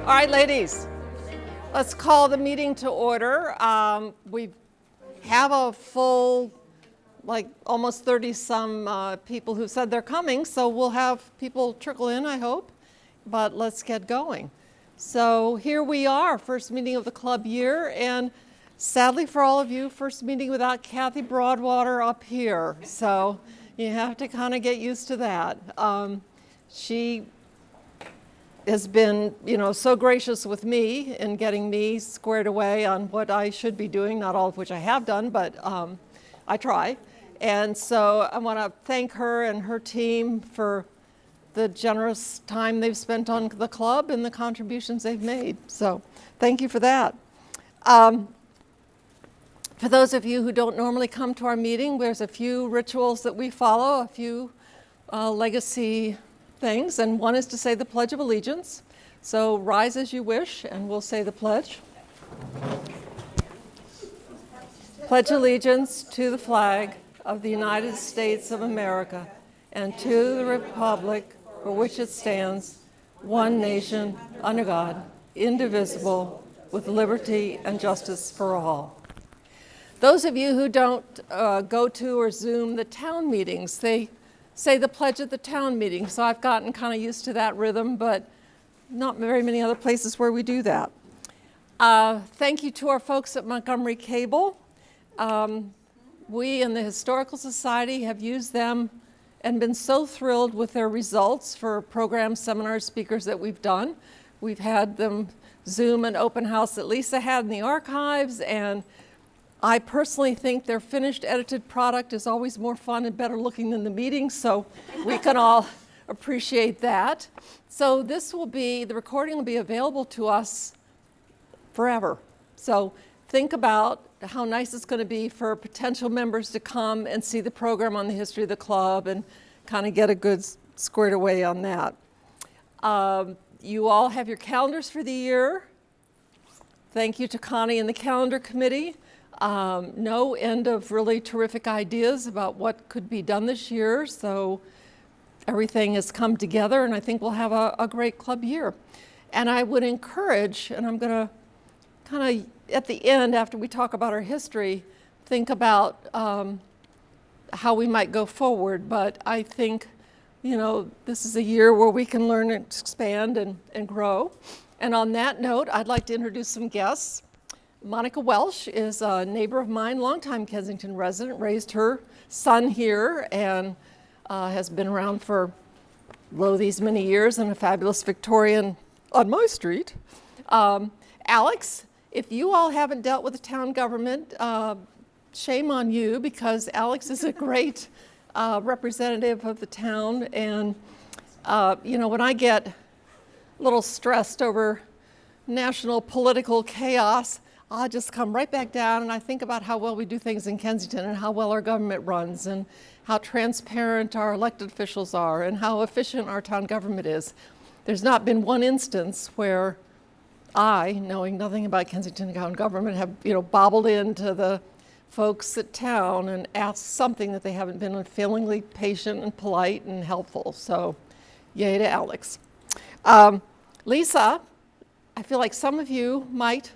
All right, ladies, let's call the meeting to order. We have a full, like almost 30-some people who said they're coming, so we'll have people trickle in, I hope, but let's get going. So here we are, first meeting of the club year, and sadly for all of you, first meeting without Kathy Broadwater up here, so you have to kind of get used to that. She has been, so gracious with me in getting me squared away on what I should be doing, not all of which I have done, but I try. And so I want to thank her and her team for the generous time they've spent on the club and the contributions they've made. So thank you for that. For those of you who don't normally come to our meeting, there's a few rituals that we follow, a few legacy things, and one is to say the Pledge of Allegiance. So rise as you wish, and we'll say the pledge. Pledge allegiance to the flag of the United States of America and to the republic for which it stands, one nation, under God, indivisible, with liberty and justice for all. Those of you who don't go to or Zoom the town meetings, they say the pledge at the town meeting. So I've gotten kind of used to that rhythm, but not very many other places where we do that. Thank you to our folks at Montgomery Cable. We in the Historical Society have used them and been so thrilled with their results for programs, seminars, speakers that we've done. We've had them Zoom an open house that Lisa had in the archives, and I personally think their finished edited product is always more fun and better looking than the meetings, so we can all appreciate that. So the recording will be available to us forever. So think about how nice it's going to be for potential members to come and see the program on the history of the club and kind of get a good squared away on that. You all have your calendars for the year. Thank you to Connie and the calendar committee. No end of really terrific ideas about what could be done this year, so everything has come together, and I think we'll have a great club year. And I would encourage, and I'm going to kind of at the end, after we talk about our history, think about how we might go forward, but I think this is a year where we can learn and expand and grow. And on that note, I'd like to introduce some guests. Monica Welsh is a neighbor of mine, longtime Kensington resident, raised her son here and has been around for these many years and a fabulous Victorian on my street. Alex, if you all haven't dealt with the town government, shame on you, because Alex is a great representative of the town. And when I get a little stressed over national political chaos, I'll just come right back down and I think about how well we do things in Kensington and how well our government runs and how transparent our elected officials are and how efficient our town government is. There's not been one instance where I, knowing nothing about Kensington Town government, have bobbled into the folks at town and asked something that they haven't been unfailingly patient and polite and helpful. So yay to Alex. Lisa, I feel like some of you might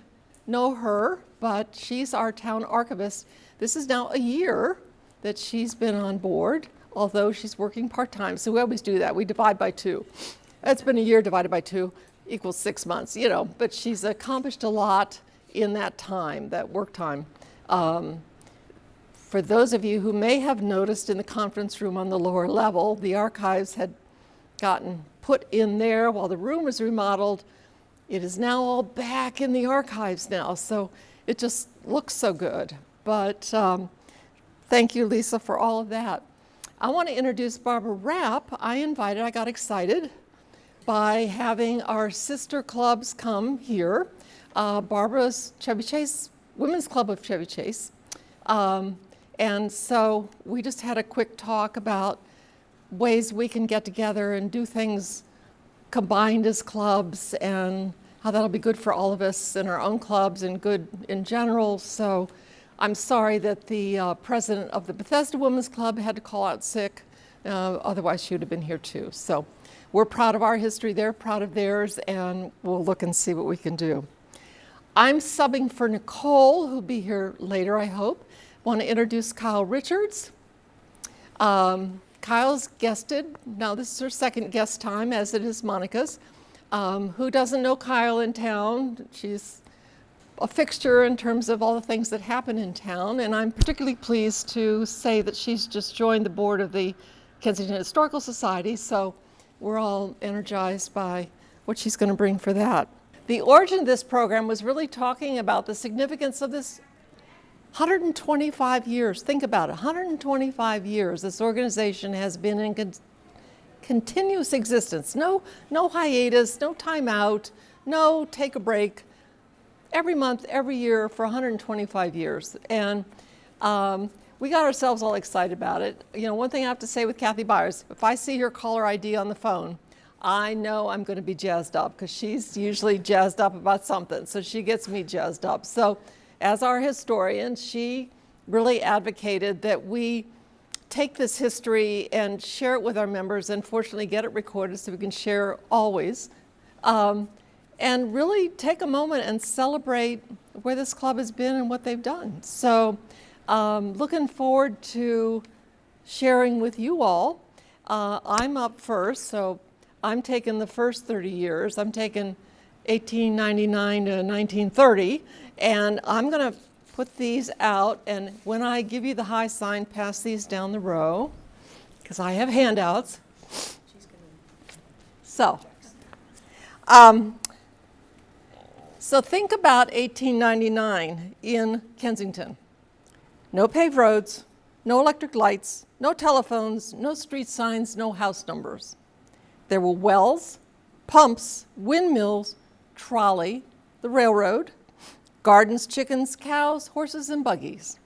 know her, but she's our town archivist. This is now a year that she's been on board, although she's working part-time. So we always do that. We divide by 2. It's been a year divided by 2 equals 6 months, but she's accomplished a lot in that time, that work time. For those of you who may have noticed in the conference room on the lower level, the archives had gotten put in there while the room was remodeled. It is now all back in the archives now, so it just looks so good. But thank you, Lisa, for all of that. I want to introduce Barbara Rapp. I got excited by having our sister clubs come here. Barbara's Chevy Chase, Women's Club of Chevy Chase. And so we just had a quick talk about ways we can get together and do things combined as clubs and how that'll be good for all of us in our own clubs and good in general. So I'm sorry that the president of the Bethesda Women's Club had to call out sick, Otherwise, she would have been here too. So we're proud of our history, they're proud of theirs, and we'll look and see what we can do. I'm subbing for Nicole, who'll be here later, I hope. Want to introduce Kyle Richards. Kyle's guested. Now this is her second guest time, as it is Monica's. Who doesn't know Kyle in town? She's a fixture in terms of all the things that happen in town, and I'm particularly pleased to say that she's just joined the board of the Kensington Historical Society, so we're all energized by what she's going to bring for that. The origin of this program was really talking about the significance of this 125 years. Think about it, 125 years this organization has been in continuous existence. No hiatus, no time out, no take a break. Every month, every year for 125 years. And we got ourselves all excited about it. You know, one thing I have to say with Kathy Byers, if I see her caller ID on the phone, I know I'm going to be jazzed up because she's usually jazzed up about something. So she gets me jazzed up. So as our historian, she really advocated that we take this history and share it with our members, and fortunately get it recorded so we can share always. And really take a moment and celebrate where this club has been and what they've done. So looking forward to sharing with you all. I'm up first, so I'm taking the first 30 years. I'm taking 1899 to 1930, and I'm gonna put these out, and when I give you the high sign, pass these down the row, because I have handouts. So think about 1899 in Kensington. No paved roads, no electric lights, no telephones, no street signs, no house numbers. There were wells, pumps, windmills, trolley, the railroad, gardens, chickens, cows, horses, and buggies.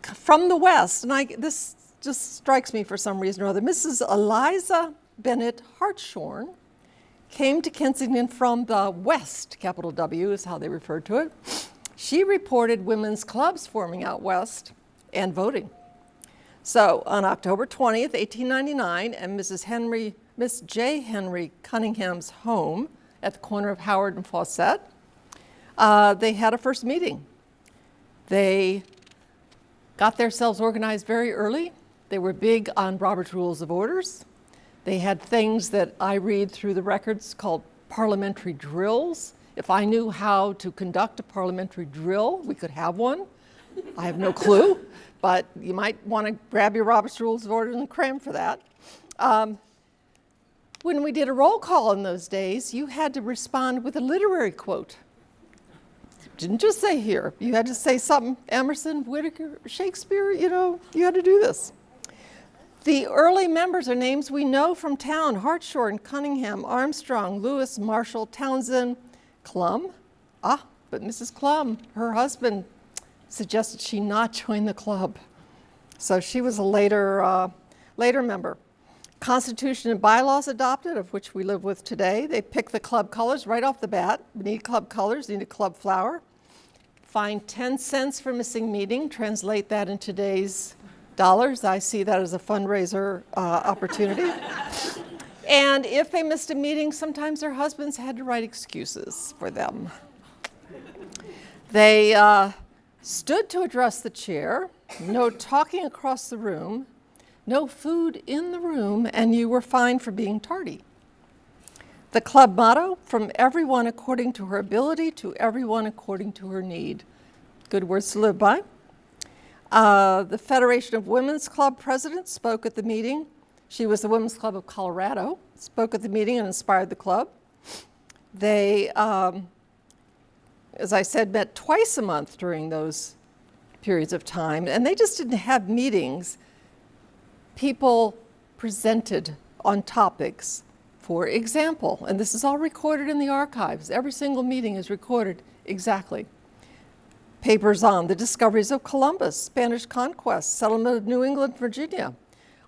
From the west, and this just strikes me for some reason or other, Mrs. Eliza Bennett Hartshorn came to Kensington from the west, capital W is how they referred to it. She reported women's clubs forming out west and voting. So on October 20th, 1899, at Miss J. Henry Cunningham's home at the corner of Howard and Fawcett, they had a first meeting. They got themselves organized very early. They were big on Robert's Rules of Orders. They had things that I read through the records called parliamentary drills. If I knew how to conduct a parliamentary drill, we could have one. I have no clue, but you might want to grab your Robert's Rules of Order and cram for that. When we did a roll call in those days, you had to respond with a literary quote. You didn't just say here. You had to say something, Emerson, Whitaker, Shakespeare, you know, you had to do this. The early members are names we know from town: Hartshorn, Cunningham, Armstrong, Lewis, Marshall, Townsend, Clum. But Mrs. Clum, her husband, suggested she not join the club. So she was a later member. Constitution and bylaws adopted, of which we live with today. They picked the club colors right off the bat. We need club colors, we need a club flower. Fine 10 cents for missing meeting. Translate that in today's dollars. I see that as a fundraiser opportunity. And if they missed a meeting, sometimes their husbands had to write excuses for them. They stood to address the chair, no talking across the room, no food in the room, and you were fined for being tardy. The club motto: from everyone according to her ability to everyone according to her need. Good words to live by. The Federation of Women's Club president spoke at the meeting. She was the Women's Club of Colorado, spoke at the meeting and inspired the club. They, as I said, met twice a month during those periods of time, and they just didn't have meetings. People presented on topics. For example, and this is all recorded in the archives, every single meeting is recorded exactly. Papers on the discoveries of Columbus, Spanish conquest, settlement of New England, Virginia,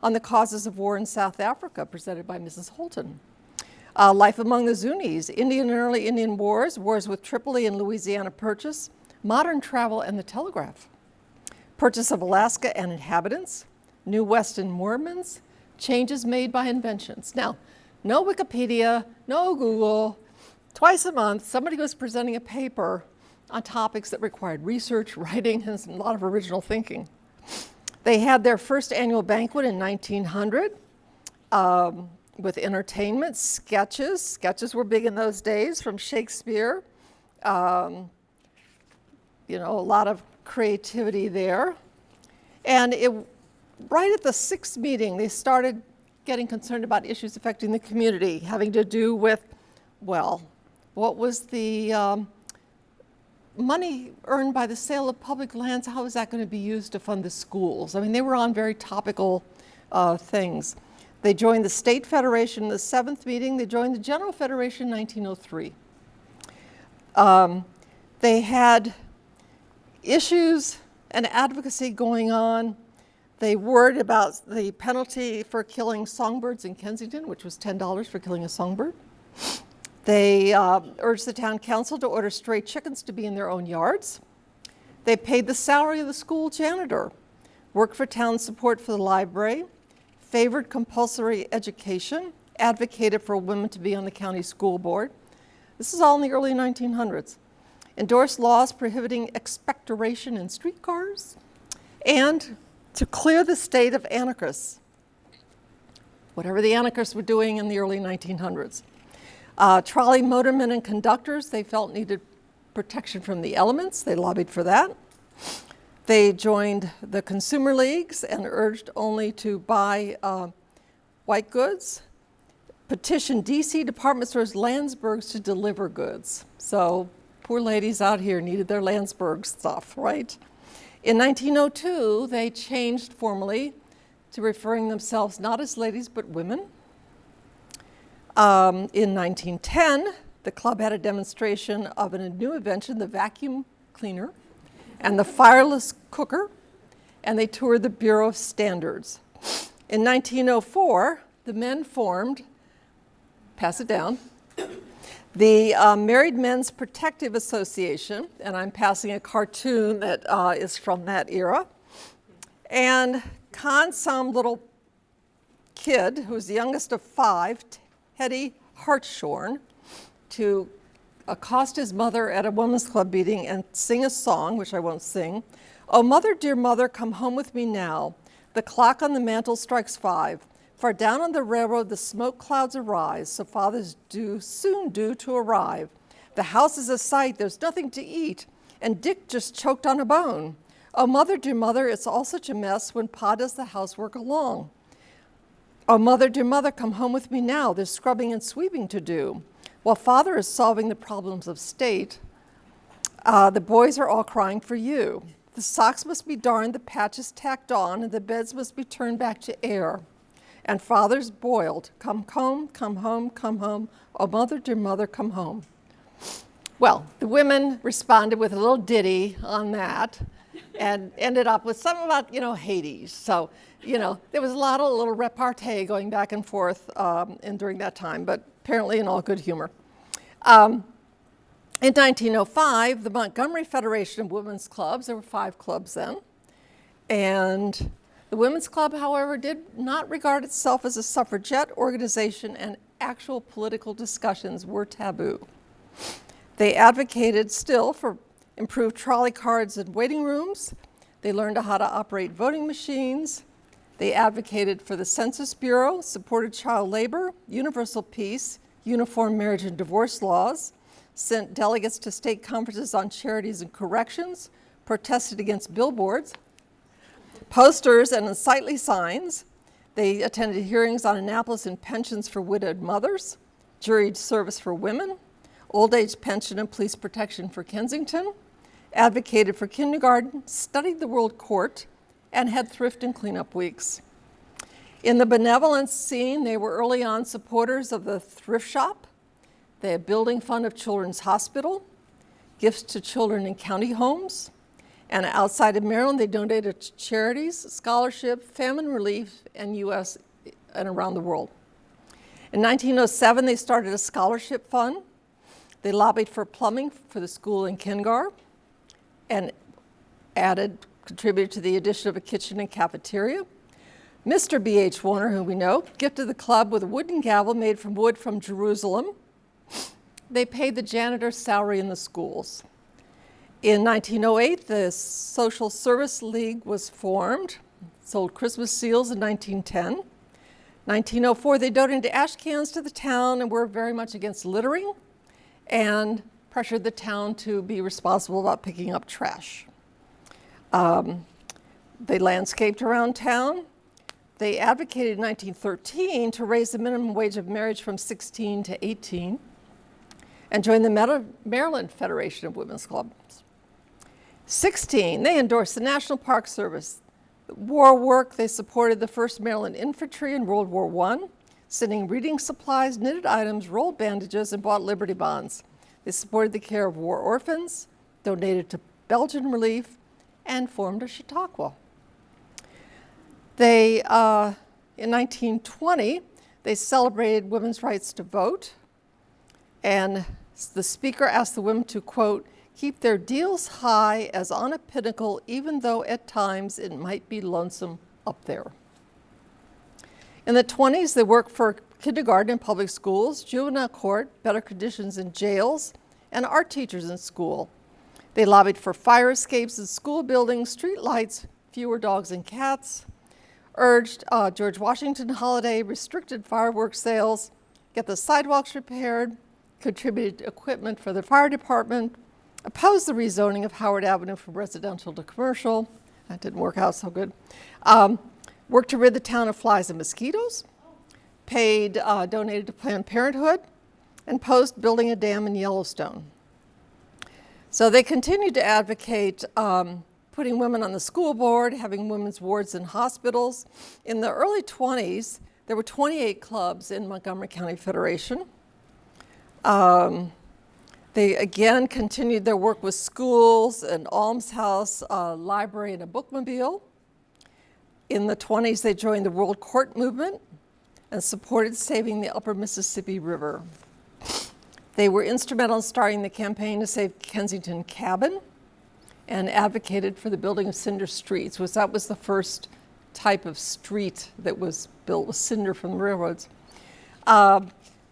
on the causes of war in South Africa, presented by Mrs. Holton. Life among the Zunis, Indian and early Indian wars, wars with Tripoli and Louisiana Purchase, modern travel and the telegraph, purchase of Alaska and inhabitants, New West and Mormons, changes made by inventions. Now, no Wikipedia, no Google. Twice a month, somebody was presenting a paper on topics that required research, writing, and a lot of original thinking. They had their first annual banquet in 1900 with entertainment, sketches. Sketches were big in those days from Shakespeare. A lot of creativity there. And right at the sixth meeting, they started getting concerned about issues affecting the community, having to do with, well, what was the money earned by the sale of public lands, how is that going to be used to fund the schools? I mean, they were on very topical things. They joined the State Federation in the seventh meeting. They joined the General Federation in 1903. They had issues and advocacy going on. They worried about the penalty for killing songbirds in Kensington, which was $10 for killing a songbird. They urged the town council to order stray chickens to be in their own yards. They paid the salary of the school janitor, worked for town support for the library, favored compulsory education, advocated for women to be on the county school board. This is all in the early 1900s. Endorsed laws prohibiting expectoration in streetcars, and to clear the state of anarchists, whatever the anarchists were doing in the early 1900s. Trolley motormen and conductors they felt needed protection from the elements. They lobbied for that. They joined the consumer leagues and urged only to buy white goods. Petitioned DC department stores Landsbergs to deliver goods. So poor ladies out here needed their Landsberg stuff, right? In 1902, they changed formally to referring themselves not as ladies but women. In 1910, the club had a demonstration of a new invention, the vacuum cleaner and the fireless cooker, and they toured the Bureau of Standards. In 1904, the men formed, pass it down, the Married Men's Protective Association, and I'm passing a cartoon that is from that era. And some little kid, who was the youngest of 5, Teddy Hartshorn, to accost his mother at a women's club meeting and sing a song, which I won't sing. "Oh, mother, dear mother, come home with me now. The clock on the mantle strikes 5. Far down on the railroad the smoke clouds arise, so father's soon due to arrive. The house is a sight, there's nothing to eat, and Dick just choked on a bone. Oh, mother, dear mother, it's all such a mess when Pa does the housework along. Oh, mother, dear mother, come home with me now. There's scrubbing and sweeping to do. While father is solving the problems of state, the boys are all crying for you. The socks must be darned, the patches tacked on, and the beds must be turned back to air. And father's boiled. Come home, come home, come home. Oh, mother, dear mother, come home." Well, the women responded with a little ditty on that and ended up with something about, Hades. So, there was a lot of little repartee going back and forth during that time, but apparently in all good humor. In 1905, the Montgomery Federation of Women's Clubs, there were 5 clubs then, and the Women's Club, however, did not regard itself as a suffragette organization, and actual political discussions were taboo. They advocated still for improved trolley cards and waiting rooms. They learned how to operate voting machines. They advocated for the Census Bureau, supported child labor, universal peace, uniform marriage and divorce laws, sent delegates to state conferences on charities and corrections, protested against billboards, posters and unsightly signs. They attended hearings on Annapolis and pensions for widowed mothers, jury service for women, old age pension and police protection for Kensington, advocated for kindergarten, studied the World Court, and had thrift and cleanup weeks. In the benevolence scene, they were early on supporters of the thrift shop, the building fund of Children's Hospital, gifts to children in county homes, and outside of Maryland, they donated to charities, scholarship, famine relief, and U.S. and around the world. In 1907, they started a scholarship fund. They lobbied for plumbing for the school in Kingar and contributed to the addition of a kitchen and cafeteria. Mr. B.H. Warner, who we know, gifted the club with a wooden gavel made from wood from Jerusalem. They paid the janitor's salary in the schools. In 1908, the Social Service League was formed, sold Christmas seals in 1910. 1904, they donated ash cans to the town and were very much against littering and pressured the town to be responsible about picking up trash. They landscaped around town. They advocated in 1913 to raise the minimum wage of marriage from 16 to 18 and joined the Maryland Federation of Women's Clubs. 16, they endorsed the National Park Service. War work, they supported the 1st Maryland Infantry in World War I, sending reading supplies, knitted items, rolled bandages, and bought Liberty Bonds. They supported the care of war orphans, donated to Belgian relief, and formed a Chautauqua. They, in 1920, they celebrated women's rights to vote, and the speaker asked the women to, quote, keep their deals high as on a pinnacle, even though at times it might be lonesome up there. In the 20s, they worked for kindergarten in public schools, juvenile court, better conditions in jails, and art teachers in school. They lobbied for fire escapes in school buildings, street lights, fewer dogs and cats, urged George Washington holiday, restricted fireworks sales, get the sidewalks repaired, contributed equipment for the fire department, opposed the rezoning of Howard Avenue from residential to commercial. That didn't work out so good. Worked to rid the town of flies and mosquitoes, donated to Planned Parenthood, and opposed building a dam in Yellowstone. So they continued to advocate putting women on the school board, having women's wards in hospitals. In the early 20s, there were 28 clubs in Montgomery County Federation. They again continued their work with schools, an almshouse, a library, and a bookmobile. In the 20s, they joined the World Court Movement and supported saving the Upper Mississippi River. They were instrumental in starting the campaign to save Kensington Cabin and advocated for the building of cinder streets, which that was the first type of street that was built with cinder from the railroads.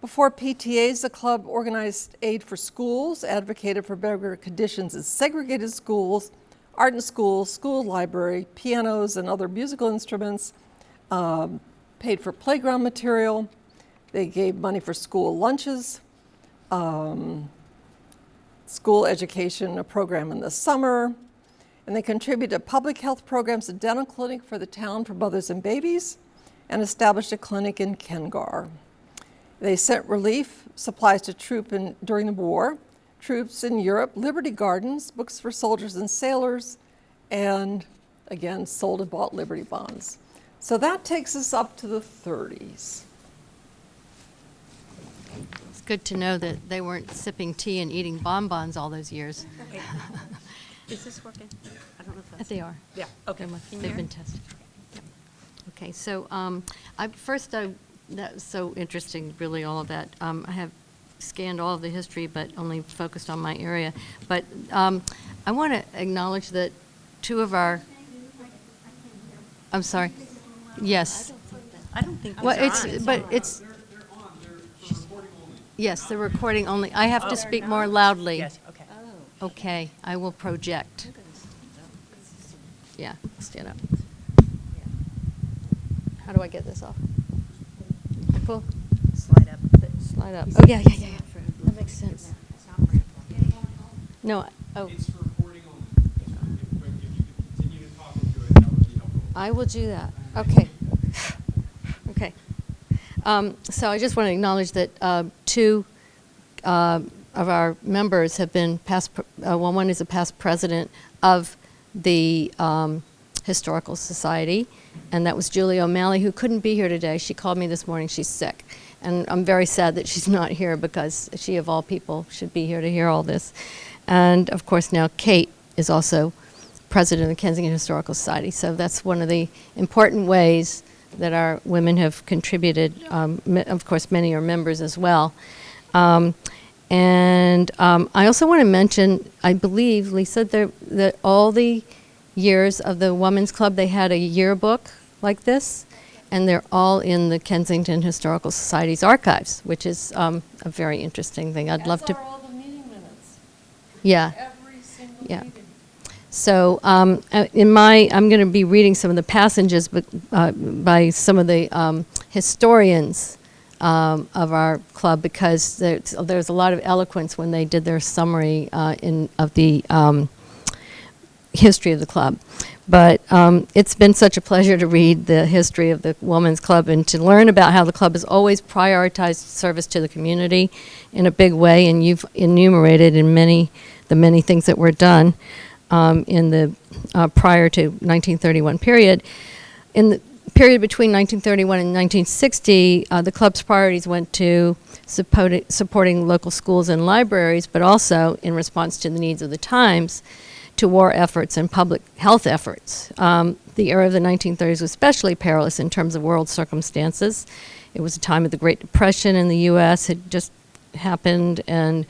Before PTAs, the club organized aid for schools, advocated for better conditions in segregated schools, art in schools, school library, pianos and other musical instruments, paid for playground material. They gave money for school lunches, school education, a program in the summer, and they contributed to public health programs, a dental clinic for the town for mothers and babies, and established a clinic in Kengar. They sent relief supplies to troops during the war, troops in Europe, Liberty Gardens, books for soldiers and sailors, and again, sold and bought Liberty Bonds. So that takes us up to the 30s. It's good to know that they weren't sipping tea and eating bonbons all those years. Okay. Is this working? I don't know if that's... They are. Yeah, okay. They've been tested. Yep. Okay, so that was so interesting, really, all of that. I have scanned all of the history, but only focused on my area. But I want to acknowledge that two of our... I'm sorry. Yes. I don't think Well, these are it's, on. but it's... Yes, the recording only. I have to speak more loudly. Yes, okay. Okay, I will project. Yeah, stand up. How do I get this off? Cool. Slide up. Slide up. Oh, yeah. That makes sense. No, oh, It's for recording only. But if you could continue to talk into it, that would be helpful. I will do that. Okay. Okay. So I just want to acknowledge that two of our members have been past, one is a past president of the Historical Society, and that was Julie O'Malley, who couldn't be here today. She called me this morning. She's sick. And I'm very sad that she's not here because she, of all people, should be here to hear all this. And, of course, now Kate is also president of the Kensington Historical Society. So that's one of the important ways that our women have contributed. Of course, many are members as well. I also want to mention, I believe, Lisa, that all the years of the Women's Club, they had a yearbook like this. and they're all in the Kensington Historical Society's archives, which is a very interesting thing. I'd love to. As are all the meeting minutes. Yeah. Every single Yeah. meeting. So I'm going to be reading some of the passages by some of the historians of our club, because there's a lot of eloquence when they did their summary of the history of the club. But it's been such a pleasure to read the history of the Women's Club and to learn about how the club has always prioritized service to the community in a big way, and you've enumerated in the many things that were done in the prior to 1931 period. In the period between 1931 and 1960, the club's priorities went to supporting local schools and libraries, but also, in response to the needs of the times, to war efforts and public health efforts. The era of the 1930s was especially perilous in terms of world circumstances. It was a time of the Great Depression in the U.S. had just happened, and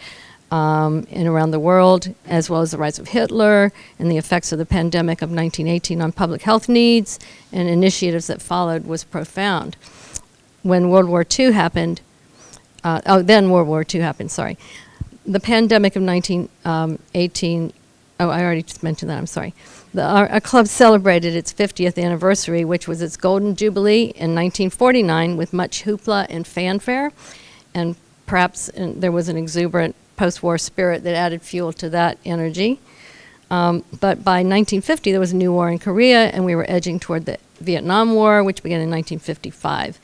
around the world, as well as the rise of Hitler and the effects of the pandemic of 1918 on public health needs and initiatives that followed was profound. When World War II happened, then World War II happened, sorry. The pandemic of 1918, I already just mentioned that, I'm sorry. Our club celebrated its 50th anniversary, which was its golden jubilee in 1949 with much hoopla and fanfare, and perhaps there was an exuberant post-war spirit that added fuel to that energy. But by 1950, there was a new war in Korea, and we were edging toward the Vietnam War, which began in 1955.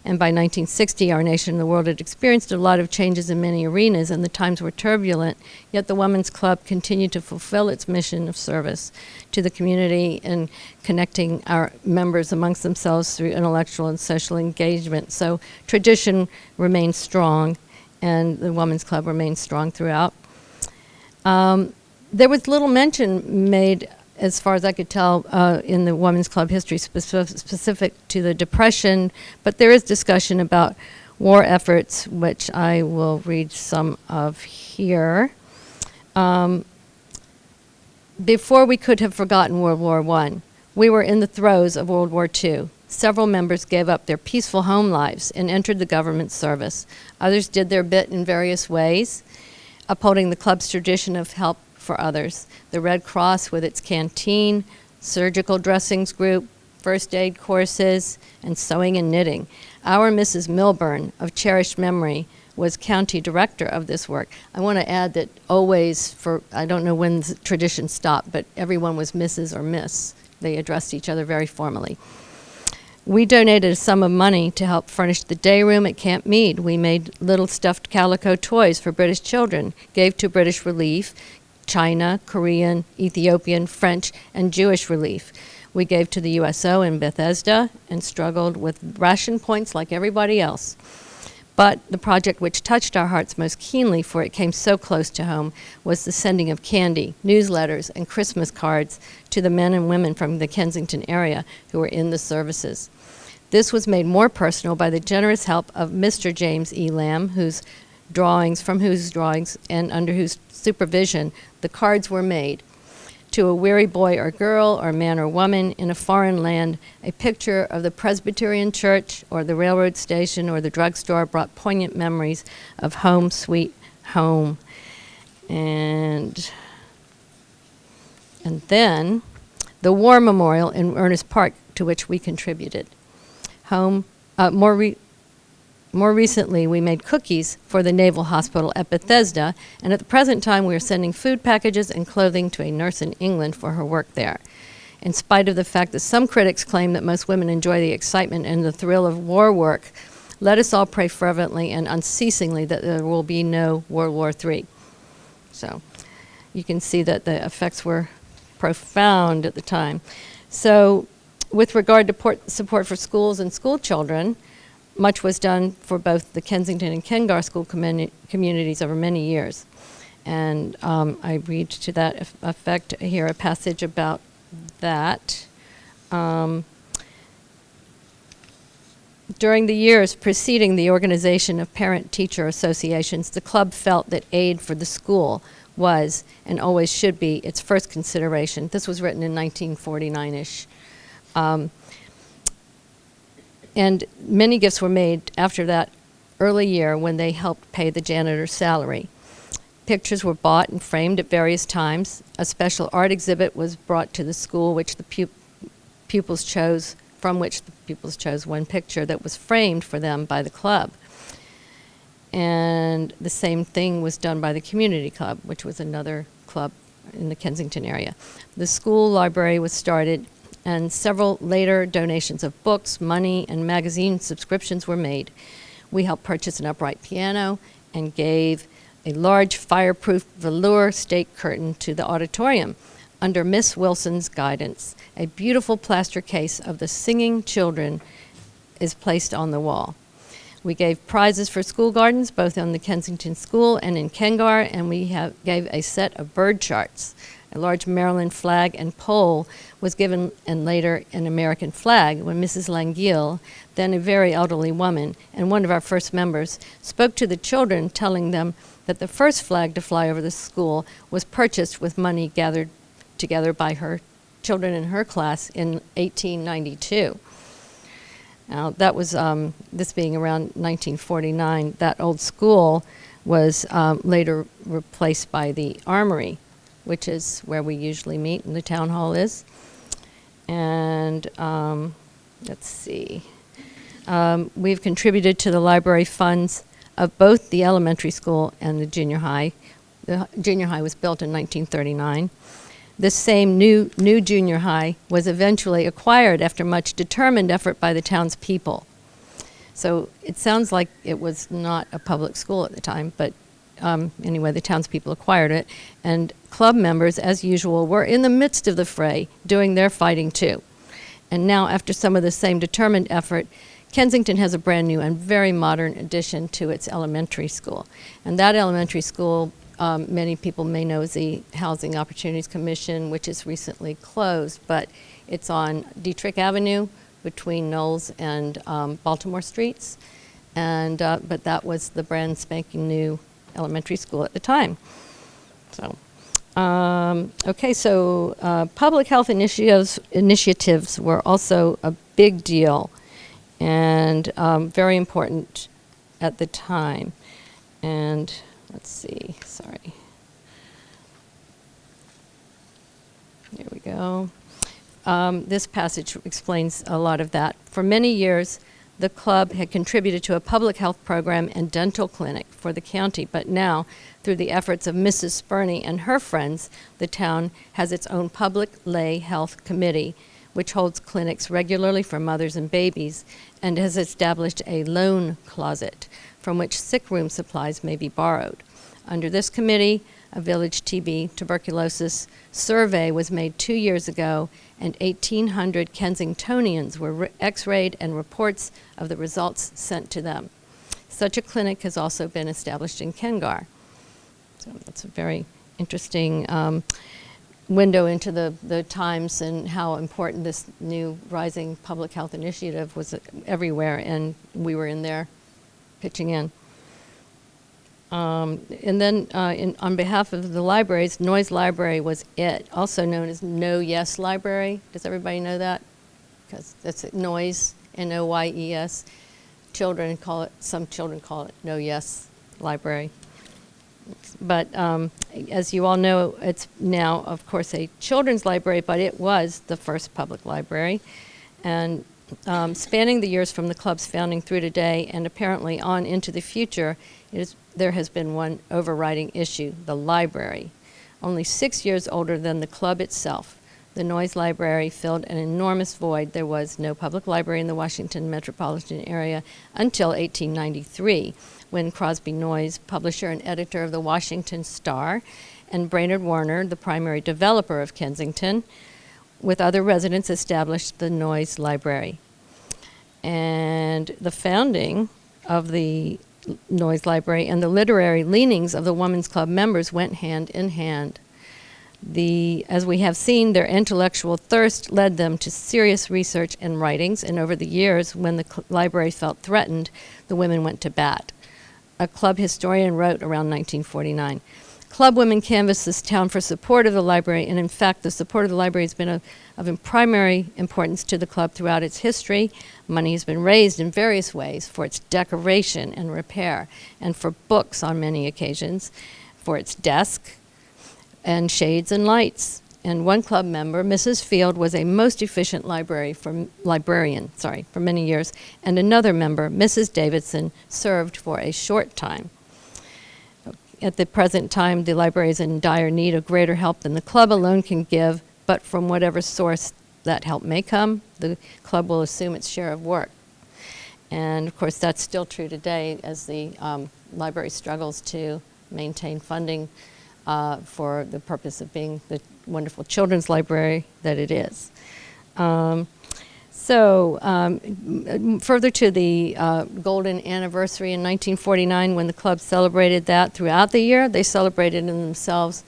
And by 1960, our nation and the world had experienced a lot of changes in many arenas, and the times were turbulent, yet the Women's Club continued to fulfill its mission of service to the community and connecting our members amongst themselves through intellectual and social engagement. So tradition remains strong, and the Women's Club remains strong throughout. There was little mention made, as far as I could tell, in the Women's Club history specific to the Depression, but there is discussion about war efforts, which I will read some of here. Before we could have forgotten World War I, we were in the throes of World War II. Several members gave up their peaceful home lives and entered the government service. Others did their bit in various ways, upholding the club's tradition of help for others. The Red Cross with its canteen, surgical dressings group, first aid courses, and sewing and knitting. Our Mrs. Milburn, of cherished memory, was county director of this work. I want to add that always, I don't know when the tradition stopped, but everyone was Mrs. or Miss. They addressed each other very formally. We donated a sum of money to help furnish the day room at Camp Meade. We made little stuffed calico toys for British children, gave to British Relief, China, Korean, Ethiopian, French, and Jewish relief. We gave to the USO in Bethesda and struggled with ration points like everybody else. But the project which touched our hearts most keenly, for it came so close to home, was the sending of candy, newsletters, and Christmas cards to the men and women from the Kensington area who were in the services. This was made more personal by the generous help of Mr. James E. Lamb, from whose drawings and under whose supervision the cards were made. To a weary boy or girl or man or woman in a foreign land, a picture of the Presbyterian church or the railroad station or the drugstore brought poignant memories of home sweet home. And then the War Memorial in Ernest Park, to which we contributed. More recently, we made cookies for the Naval Hospital at Bethesda, and at the present time, we are sending food packages and clothing to a nurse in England for her work there. In spite of the fact that some critics claim that most women enjoy the excitement and the thrill of war work, let us all pray fervently and unceasingly that there will be no World War III. So you can see that the effects were profound at the time. So with regard to support for schools and school children, much was done for both the Kensington and Kengar school communities over many years. And I read to that effect here a passage about that. During the years preceding the organization of parent-teacher associations, the club felt that aid for the school was, and always should be, its first consideration. This was written in 1949-ish. And many gifts were made after that early year when they helped pay the janitor's salary. Pictures were bought and framed at various times. A special art exhibit was brought to the school, which the pupils chose, from which the pupils chose one picture that was framed for them by the club. And the same thing was done by the community club, which was another club in the Kensington area. The school library was started, and several later donations of books, money, and magazine subscriptions were made. We helped purchase an upright piano and gave a large fireproof velour stake curtain to the auditorium. Under Miss Wilson's guidance, a beautiful plaster case of the singing children is placed on the wall. We gave prizes for school gardens, both on the Kensington School and in Kengar, and we gave a set of bird charts. A large Maryland flag and pole was given, and later an American flag, when Mrs. Langiel, then a very elderly woman and one of our first members, spoke to the children, telling them that the first flag to fly over the school was purchased with money gathered together by her children in her class in 1892. Now, that was, this being around 1949, that old school was later replaced by the Armory, which is where we usually meet, and the town hall is. And let's see. We've contributed to the library funds of both the elementary school and the junior high. The junior high was built in 1939. This same new junior high was eventually acquired after much determined effort by the townspeople. So it sounds like it was not a public school at the time, but anyway, the townspeople acquired it. And club members, as usual, were in the midst of the fray, doing their fighting too. And now, after some of the same determined effort, Kensington has a brand new and very modern addition to its elementary school. And that elementary school, many people may know, is the Housing Opportunities Commission, which is recently closed, but it's on Dietrich Avenue between Knowles and Baltimore Streets. And but that was the brand spanking new elementary school at the time. So, okay, so public health initiatives were also a big deal and very important at the time. And let's see, sorry. There we go. This passage explains a lot of that. For many years, the club had contributed to a public health program and dental clinic for the county, but now, through the efforts of Mrs. Spurney and her friends, the town has its own public lay health committee, which holds clinics regularly for mothers and babies, and has established a loan closet from which sick room supplies may be borrowed. Under this committee, a village TB tuberculosis survey was made 2 years ago, and 1,800 Kensingtonians were x-rayed and reports of the results sent to them. Such a clinic has also been established in Kengar. So that's a very interesting window into the times and how important this new rising public health initiative was everywhere, and we were in there pitching in. And then on behalf of the libraries, Noyes Library was it, also known as No Yes Library. Does everybody know that? Because that's Noyes, N-O-Y-E-S. Children call it, some children call it No Yes Library. But as you all know, it's now, of course, a children's library, but it was the first public library. And spanning the years from the club's founding through today and apparently on into the future, there has been one overriding issue: the library. Only 6 years older than the club itself, the Noyes Library filled an enormous void. There was no public library in the Washington metropolitan area until 1893, when Crosby Noyes, publisher and editor of the Washington Star, and Brainerd Warner, the primary developer of Kensington, with other residents, established the Noyes Library. And the founding of the Noyes Library and the literary leanings of the Women's Club members went hand in hand. As we have seen, their intellectual thirst led them to serious research and writings, and over the years, when the library felt threatened, the women went to bat. A club historian wrote around 1949, Club women canvassed this town for support of the library, and in fact, the support of the library has been of primary importance to the club throughout its history. Money has been raised in various ways for its decoration and repair, and for books on many occasions, for its desk, and shades and lights. And one club member, Mrs. Field, was a most efficient librarian for many years, and another member, Mrs. Davidson, served for a short time. At the present time, the library is in dire need of greater help than the club alone can give, but from whatever source that help may come, the club will assume its share of work. And of course, that's still true today as the library struggles to maintain funding for the purpose of being the wonderful children's library that it is. Further to the golden anniversary in 1949, when the club celebrated that throughout the year, they celebrated in themselves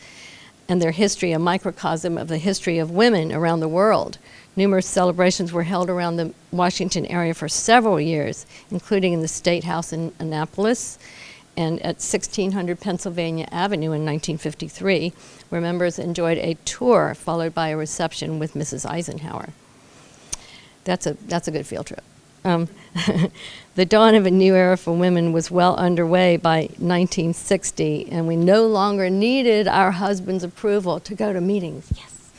and their history a microcosm of the history of women around the world. Numerous celebrations were held around the Washington area for several years, including in the State House in Annapolis and at 1600 Pennsylvania Avenue in 1953, where members enjoyed a tour followed by a reception with Mrs. Eisenhower. That's a good field trip. The dawn of a new era for women was well underway by 1960, and we no longer needed our husband's approval to go to meetings. Yes.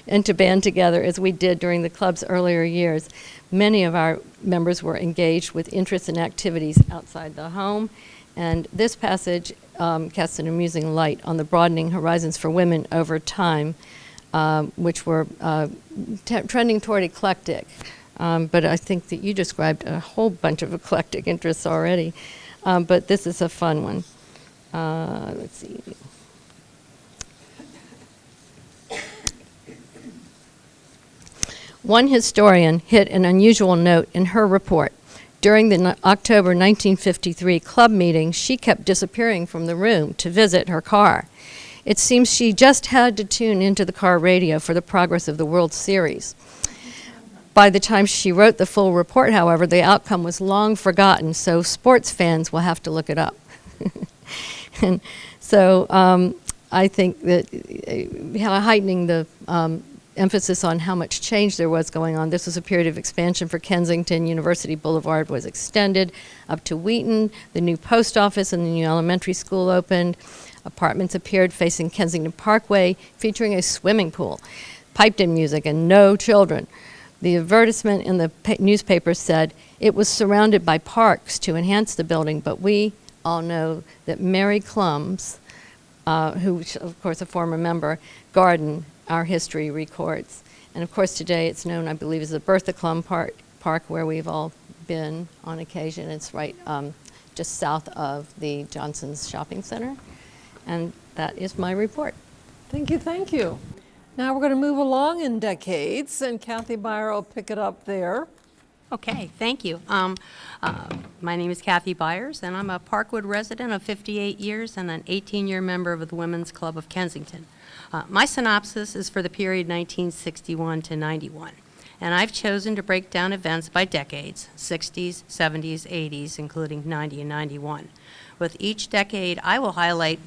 And to band together as we did during the club's earlier years. Many of our members were engaged with interests and activities outside the home, and this passage casts an amusing light on the broadening horizons for women over time, which were trending toward eclectic. But I think that you described a whole bunch of eclectic interests already. But this is a fun one. Let's see. One historian hit an unusual note in her report. During the October 1953 club meeting, she kept disappearing from the room to visit her car. It seems she just had to tune into the car radio for the progress of the World Series. By the time she wrote the full report, however, the outcome was long forgotten, so sports fans will have to look it up. And so I think that heightening the emphasis on how much change there was going on. This was a period of expansion for Kensington. University Boulevard was extended up to Wheaton. The new post office and the new elementary school opened. Apartments appeared facing Kensington Parkway, featuring a swimming pool, piped-in music, and no children. The advertisement in the newspaper said it was surrounded by parks to enhance the building, but we all know that Mary Clum's, who of course a former member, garden our history records. And of course today it's known, I believe, as the Bertha Clum Park, where we've all been on occasion. It's right just south of the Johnson's Shopping Center. And that is my report. Thank you, thank you. Now we're going to move along in decades, and Kathy Byer will pick it up there. Okay, thank you. My name is Kathy Byers, and I'm a Parkwood resident of 58 years and an 18-year member of the Women's Club of Kensington. My synopsis is for the period 1961 to 91, and I've chosen to break down events by decades, 60s, 70s, 80s, including 90 and 91. With each decade, I will highlight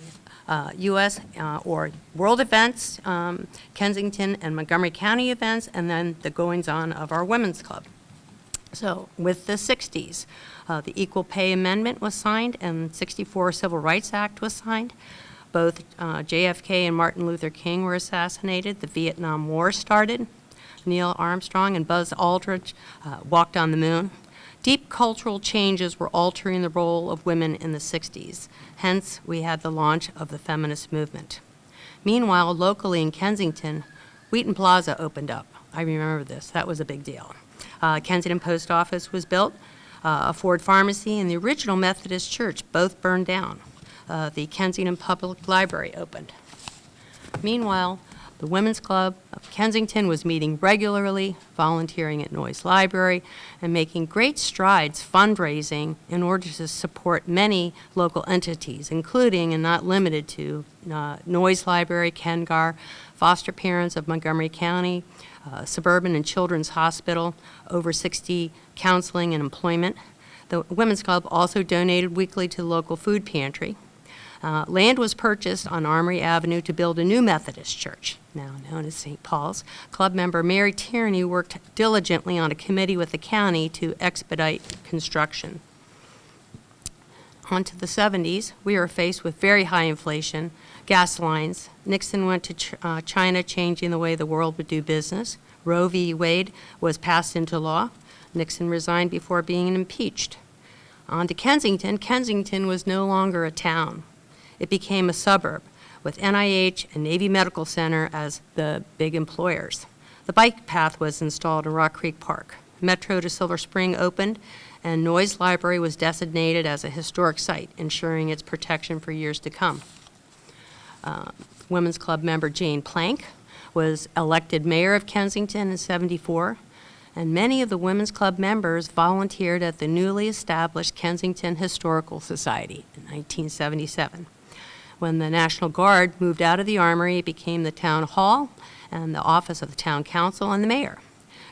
U.S. Or world events, Kensington and Montgomery County events, and then the goings-on of our Women's Club. So with the 60s, the Equal Pay Amendment was signed and 64 Civil Rights Act was signed. Both JFK and Martin Luther King were assassinated. The Vietnam War started. Neil Armstrong and Buzz Aldrin walked on the moon. Deep cultural changes were altering the role of women in the 60s. Hence, we had the launch of the feminist movement. Meanwhile, locally in Kensington, Wheaton Plaza opened up. I remember this. That was a big deal. Kensington Post Office was built. A Ford Pharmacy and the original Methodist Church both burned down. The Kensington Public Library opened. Meanwhile, the Women's Club of Kensington was meeting regularly, volunteering at Noyes Library, and making great strides fundraising in order to support many local entities, including and not limited to Noyes Library, KenGAR, foster parents of Montgomery County, Suburban and Children's Hospital, over 60 counseling and employment. The Women's Club also donated weekly to the local food pantry. Land was purchased on Armory Avenue to build a new Methodist church, now known as St. Paul's. Club member Mary Tierney worked diligently on a committee with the county to expedite construction. On to the 70s, we were faced with very high inflation, gas lines. Nixon went to China, changing the way the world would do business. Roe v. Wade was passed into law. Nixon resigned before being impeached. On to Kensington. Kensington was no longer a town. It became a suburb, with NIH and Navy Medical Center as the big employers. The bike path was installed in Rock Creek Park. Metro to Silver Spring opened, and Noyes Library was designated as a historic site, ensuring its protection for years to come. Women's Club member Jane Plank was elected mayor of Kensington in '74, and many of the Women's Club members volunteered at the newly established Kensington Historical Society in 1977. When the National Guard moved out of the Armory, it became the Town Hall and the office of the Town Council and the mayor.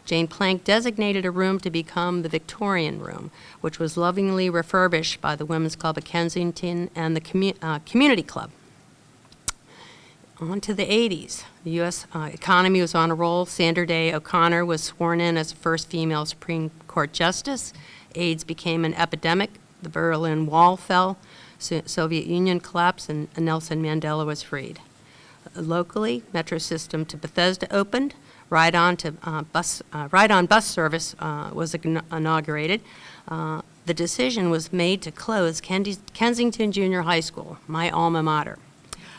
Jane Plank designated a room to become the Victorian Room, which was lovingly refurbished by the Women's Club of Kensington and the Community Club. On to the 80s. The U.S. Economy was on a roll. Sandra Day O'Connor was sworn in as the first female Supreme Court justice. AIDS became an epidemic. The Berlin Wall fell. Soviet Union collapsed, and Nelson Mandela was freed. Locally, Metro system to Bethesda opened. Ride-on bus service was inaugurated. The decision was made to close Kensington Junior High School, my alma mater.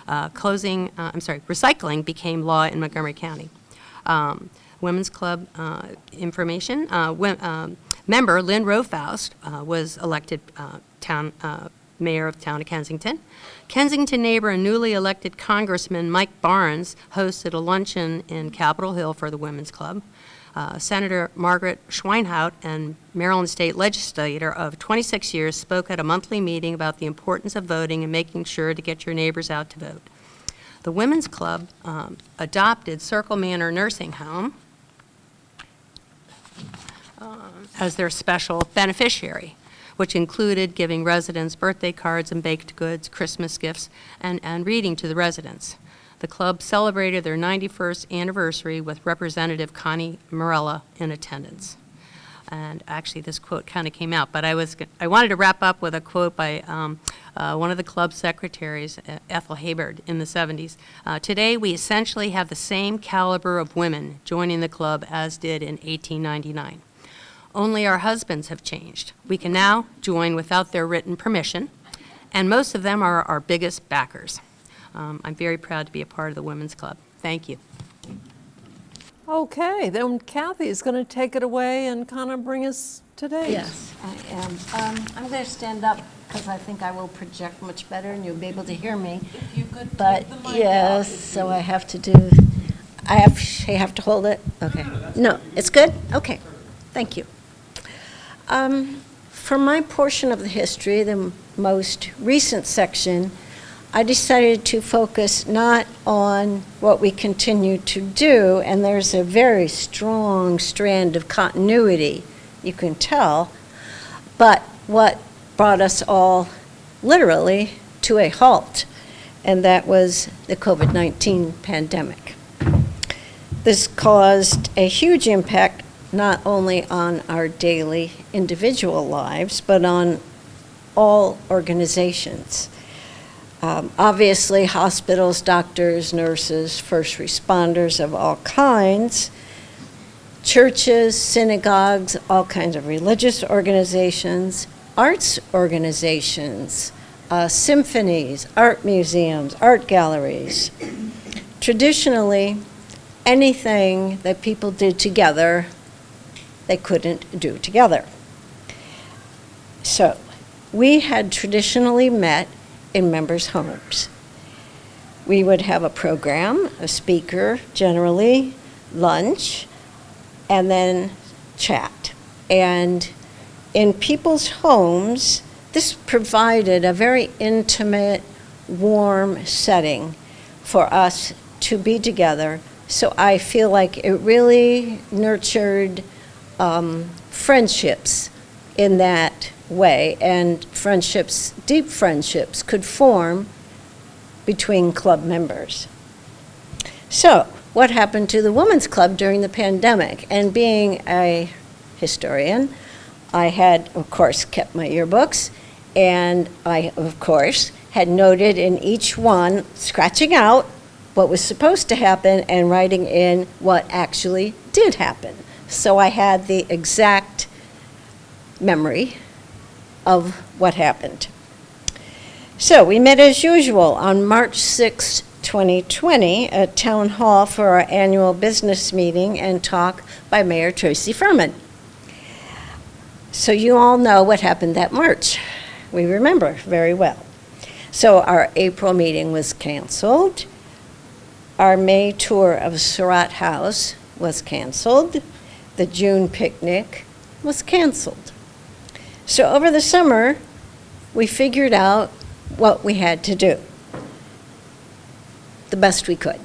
Recycling became law in Montgomery County. Women's Club information. Member Lynn Rofaust was elected mayor of the town of Kensington. Kensington neighbor and newly elected Congressman Mike Barnes hosted a luncheon in Capitol Hill for the Women's Club. Senator Margaret Schweinhaut, and Maryland State legislator of 26 years, spoke at a monthly meeting about the importance of voting and making sure to get your neighbors out to vote. The Women's Club adopted Circle Manor Nursing Home as their special beneficiary, which included giving residents birthday cards and baked goods, Christmas gifts, and reading to the residents. The club celebrated their 91st anniversary with Representative Connie Morella in attendance. And actually, this quote kind of came out, but I wanted to wrap up with a quote by one of the club secretaries, Ethel Hayward, in the 70s. Today, we essentially have the same caliber of women joining the club as did in 1899. Only our husbands have changed. We can now join without their written permission, and most of them are our biggest backers. I'm very proud to be a part of the Women's Club. Thank you. Okay, then Kathy is going to take it away and kind of bring us to date. Yes, I am. I'm going to stand up because I think I will project much better and you'll be able to hear me. If you could But take the mic yes, out, so I have to do, I have to hold it? Okay. No, it's good? Okay, thank you. For my portion of the history, the most recent section, I decided to focus not on what we continue to do, and there's a very strong strand of continuity, you can tell, but what brought us all literally to a halt, and that was the COVID-19 pandemic. This caused a huge impact not only on our daily individual lives, but on all organizations. Obviously, hospitals, doctors, nurses, first responders of all kinds, churches, synagogues, all kinds of religious organizations, arts organizations, symphonies, art museums, art galleries. Traditionally, anything that people did together, they couldn't do together. So, we had traditionally met in members' homes. We would have a program, a speaker, generally, lunch, and then chat. And in people's homes, this provided a very intimate, warm setting for us to be together. So I feel like it really nurtured friendships in that way, and friendships, deep friendships, could form between club members. So, what happened to the Women's Club during the pandemic? And being a historian, I had, of course, kept my yearbooks, and I, of course, had noted in each one, scratching out what was supposed to happen and writing in what actually did happen. So I had the exact memory of what happened. So we met as usual on March 6, 2020 at Town Hall for our annual business meeting and talk by Mayor Tracy Furman. So you all know what happened that March. We remember very well. So our April meeting was canceled. Our May tour of Surratt House was canceled. The June picnic was canceled. So over the summer, we figured out what we had to do the best we could.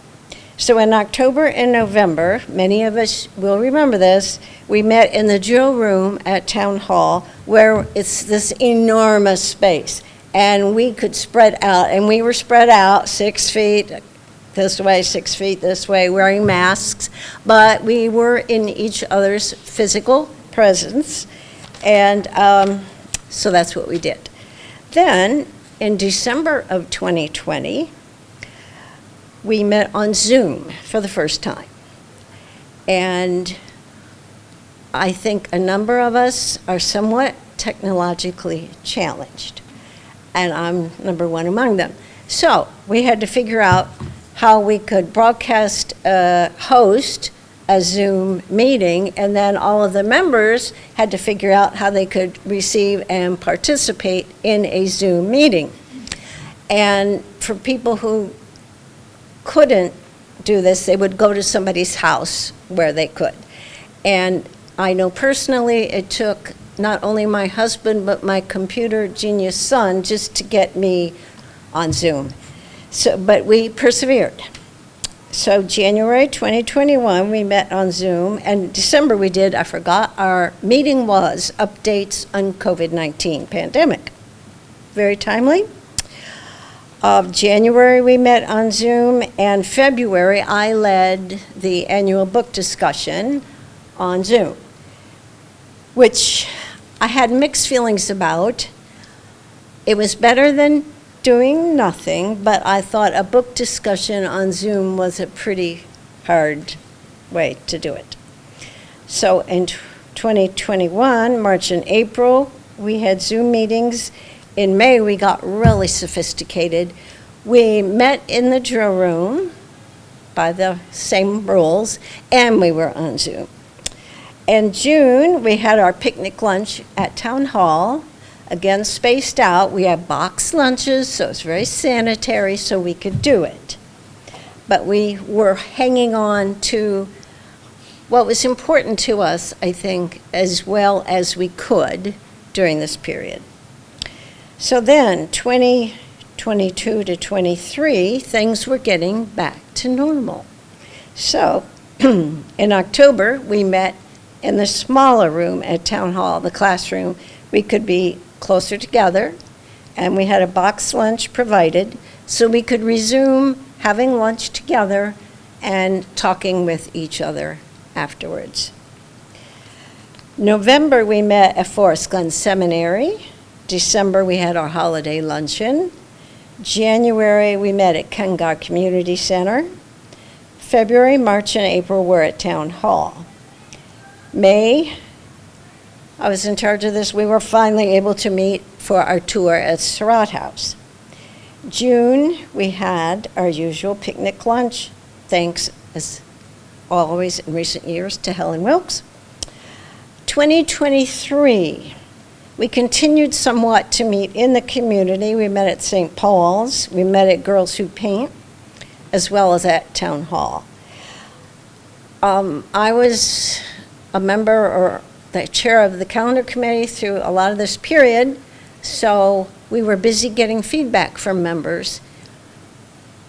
So in October and November, many of us will remember this, we met in the drill room at Town Hall where it's this enormous space. And we could spread out, and we were spread out 6 feet this way, 6 feet this way, wearing masks, but we were in each other's physical presence, and so that's what we did. Then, in December of 2020, we met on Zoom for the first time. And I think a number of us are somewhat technologically challenged, and I'm number one among them. So we had to figure out how we could broadcast, host a Zoom meeting, and then all of the members had to figure out how they could receive and participate in a Zoom meeting. And for people who couldn't do this, they would go to somebody's house where they could. And I know personally it took not only my husband, but my computer genius son just to get me on Zoom. So, but we persevered. So January 2021, we met on Zoom, and December we did, I forgot, our meeting was updates on COVID-19 pandemic. Very timely. January we met on Zoom, and February I led the annual book discussion on Zoom, which I had mixed feelings about. It was better than doing nothing, but I thought a book discussion on Zoom was a pretty hard way to do it. So in 2021, March and April, we had Zoom meetings. In May, we got really sophisticated. We met in the drill room by the same rules, and we were on Zoom. In June, we had our picnic lunch at Town Hall, again spaced out. We had boxed lunches, so it's very sanitary, so we could do it. But we were hanging on to what was important to us, I think, as well as we could during this period. So then, 2022 to 23, things were getting back to normal. So in October, we met in the smaller room at Town Hall, the classroom. We could be closer together, and we had a boxed lunch provided, so we could resume having lunch together and talking with each other afterwards. November, we met at Forest Glen Seminary. December, we had our holiday luncheon. January, we met at Kengar Community Center. February, March, and April were at Town Hall. May, I was in charge of this. We were finally able to meet for our tour at Surratt House. June, we had our usual picnic lunch, thanks, as always in recent years, to Helen Wilkes. 2023, we continued somewhat to meet in the community. We met at St. Paul's. We met at Girls Who Paint, as well as at Town Hall. I was a member or the chair of the calendar committee through a lot of this period, so we were busy getting feedback from members.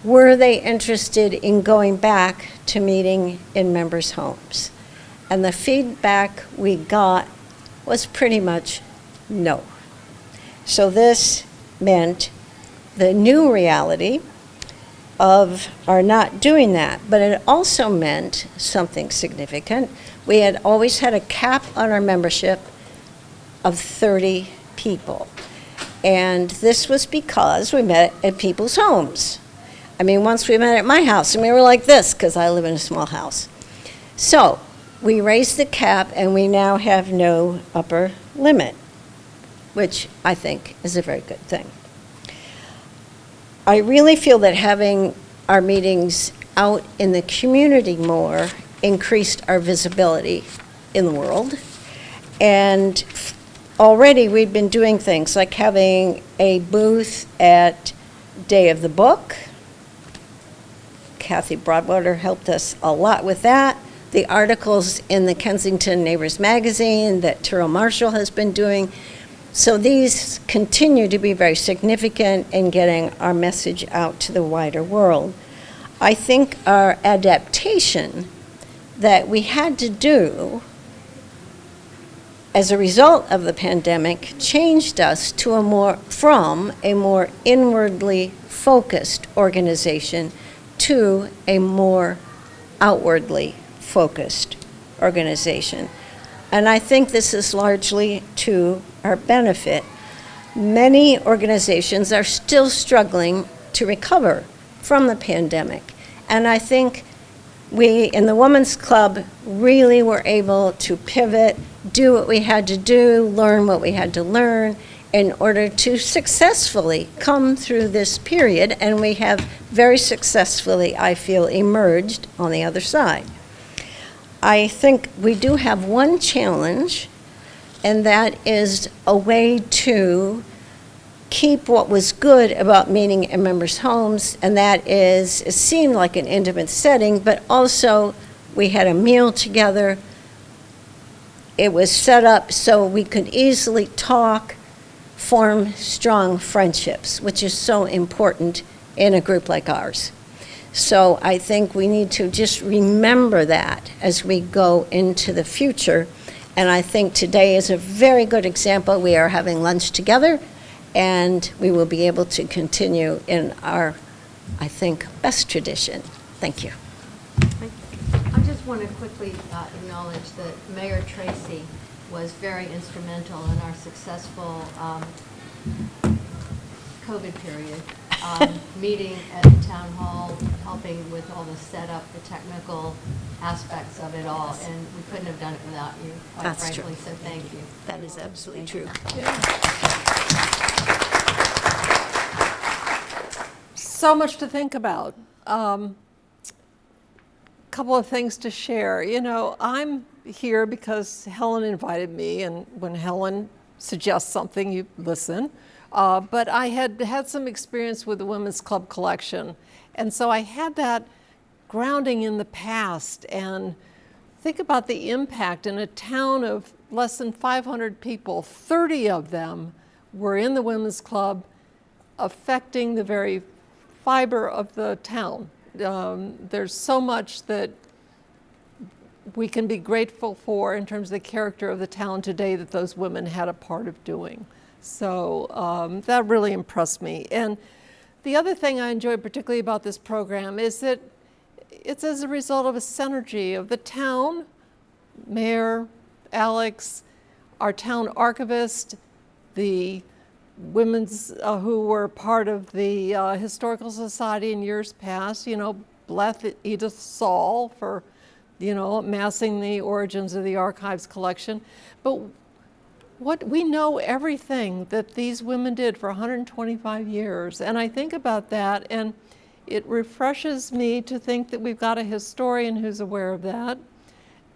Were they interested in going back to meeting in members' homes? And the feedback we got was pretty much no. So this meant the new reality of our not doing that, but it also meant something significant. We had always had a cap on our membership of 30 people. And this was because we met at people's homes. I mean, once we met at my house, and we were like this, because I live in a small house. So we raised the cap, and we now have no upper limit, which I think is a very good thing. I really feel that having our meetings out in the community more increased our visibility in the world. And already we've been doing things like having a booth at Day of the Book. Kathy Broadwater helped us a lot with that. The articles in the Kensington Neighbors Magazine that Terrell Marshall has been doing. So these continue to be very significant in getting our message out to the wider world. I think our adaptation that we had to do as a result of the pandemic changed us to from a more inwardly focused organization to a more outwardly focused organization. And I think this is largely to our benefit. Many organizations are still struggling to recover from the pandemic. And I think we in the Women's Club really were able to pivot, do what we had to do, learn what we had to learn in order to successfully come through this period. And we have very successfully, I feel, emerged on the other side. I think we do have one challenge, and that is a way to keep what was good about meeting in members' homes, and that is, it seemed like an intimate setting, but also we had a meal together. It was set up so we could easily talk, form strong friendships, which is so important in a group like ours. So I think we need to just remember that as we go into the future. And I think today is a very good example. We are having lunch together, and we will be able to continue in our, I think, best tradition. Thank you. I just want to quickly acknowledge that Mayor Tracy was very instrumental in our successful COVID period. Meeting at the town hall, helping with all the setup, the technical aspects of it all, and we couldn't have done it without you, quite That's frankly, true. so thank you. That is absolutely true. So much to think about. Couple of things to share. You know, I'm here because Helen invited me, and when Helen suggests something, you listen. But I had some experience with the Women's Club collection, and so I had that grounding in the past. And think about the impact in a town of less than 500 people. 30 of them were in the Women's Club, affecting the very fiber of the town. There's so much that we can be grateful for in terms of the character of the town today that those women had a part of doing. So that really impressed me. And the other thing I enjoy particularly about this program is that it's as a result of a synergy of the town, Mayor, Alex, our town archivist, the women's who were part of the Historical Society in years past, you know, bless Edith Saul for, you know, amassing the origins of the archives collection. But what we know everything that these women did for 125 years. And I think about that, and it refreshes me to think that we've got a historian who's aware of that,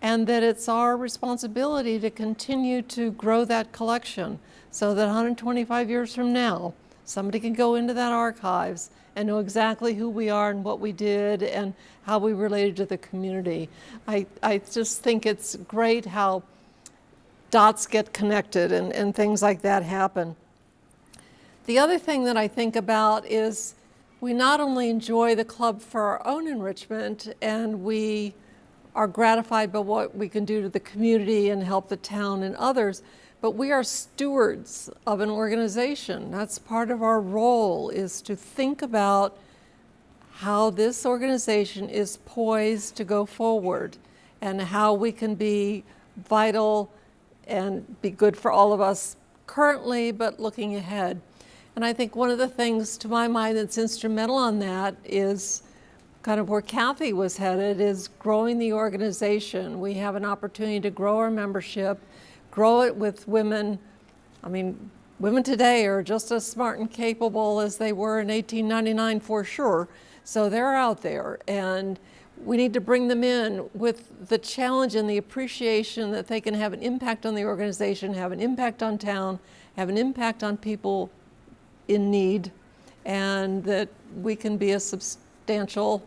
and that it's our responsibility to continue to grow that collection so that 125 years from now, somebody can go into that archives and know exactly who we are and what we did and how we related to the community. I just think it's great how dots get connected and things like that happen. The other thing that I think about is we not only enjoy the club for our own enrichment, and we are gratified by what we can do to the community and help the town and others, but we are stewards of an organization. That's part of our role, is to think about how this organization is poised to go forward and how we can be vital and be good for all of us currently, but looking ahead. And I think one of the things to my mind that's instrumental on that is kind of where Kathy was headed, is growing the organization. We have an opportunity to grow our membership, grow it with women. I mean, women today are just as smart and capable as they were in 1899 for sure. So they're out there, and we need to bring them in with the challenge and the appreciation that they can have an impact on the organization, have an impact on town, have an impact on people in need, and that we can be a substantial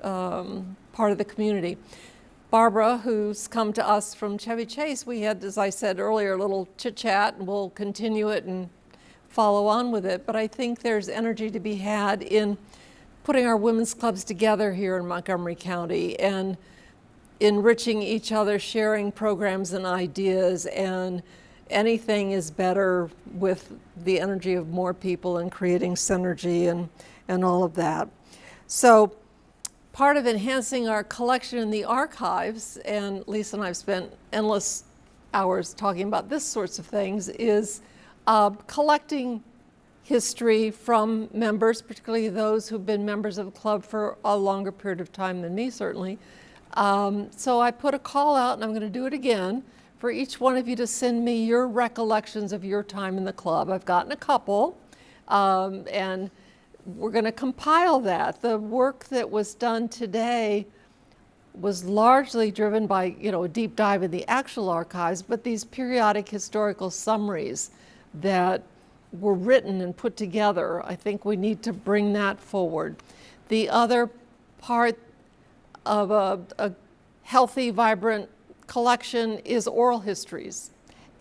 part of the community. Barbara, who's come to us from Chevy Chase, we had, as I said earlier, a little chit-chat, and we'll continue it and follow on with it. But I think there's energy to be had in putting our women's clubs together here in Montgomery County and enriching each other, sharing programs and ideas, and anything is better with the energy of more people and creating synergy and all of that. So part of enhancing our collection in the archives, and Lisa and I have spent endless hours talking about this sorts of things, is collecting history from members, particularly those who've been members of the club for a longer period of time than me, certainly. So I put a call out, and I'm going to do it again, for each one of you to send me your recollections of your time in the club. I've gotten a couple, and we're going to compile that. The work that was done today was largely driven by, a deep dive in the actual archives, but these periodic historical summaries that were written and put together, I think we need to bring that forward. The other part of a healthy, vibrant collection is oral histories.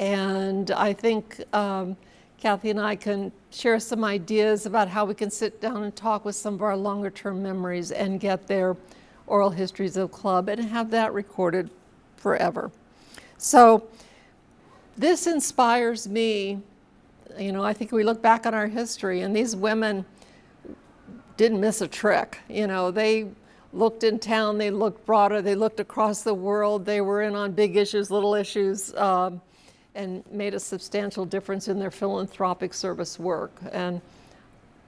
And I think Kathy and I can share some ideas about how we can sit down and talk with some of our longer term memories and get their oral histories of the club and have that recorded forever. So this inspires me. I think we look back on our history, and these women didn't miss a trick. They looked in town, they looked broader, they looked across the world, they were in on big issues, little issues, and made a substantial difference in their philanthropic service work. And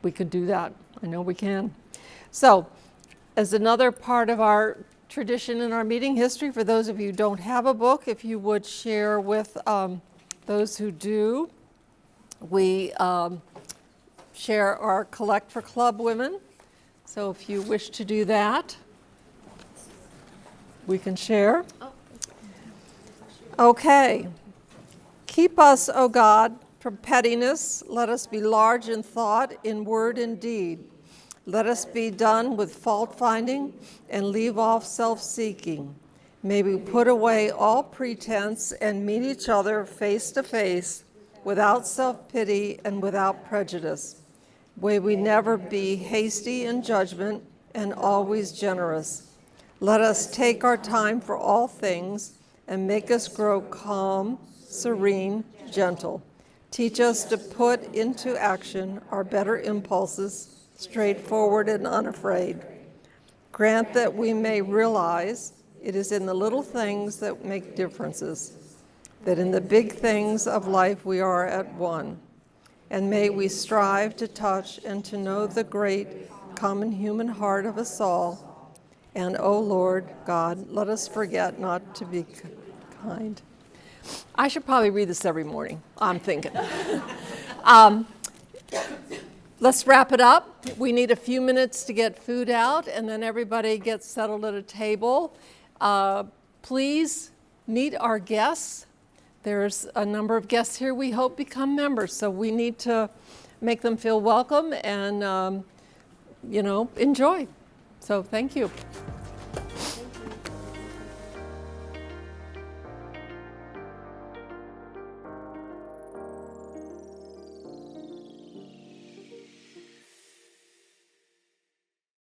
we could do that. I know we can. So, as another part of our tradition in our meeting history, for those of you who don't have a book, if you would share with those who do, we share our Collect for Club Women. So if you wish to do that, we can share. Okay. Keep us, O God, from pettiness. Let us be large in thought, in word and deed. Let us be done with fault-finding and leave off self-seeking. May we put away all pretense and meet each other face to face, without self-pity and without prejudice. May we never be hasty in judgment and always generous. Let us take our time for all things and make us grow calm, serene, gentle. Teach us to put into action our better impulses, straightforward and unafraid. Grant that we may realize it is in the little things that make differences, that in the big things of life we are at one. And may we strive to touch and to know the great common human heart of us all. And, O Lord God, let us forget not to be kind. I should probably read this every morning, I'm thinking. Let's wrap it up. We need a few minutes to get food out, and then everybody gets settled at a table. Please meet our guests. There's a number of guests here we hope become members, so we need to make them feel welcome and, enjoy. So thank you.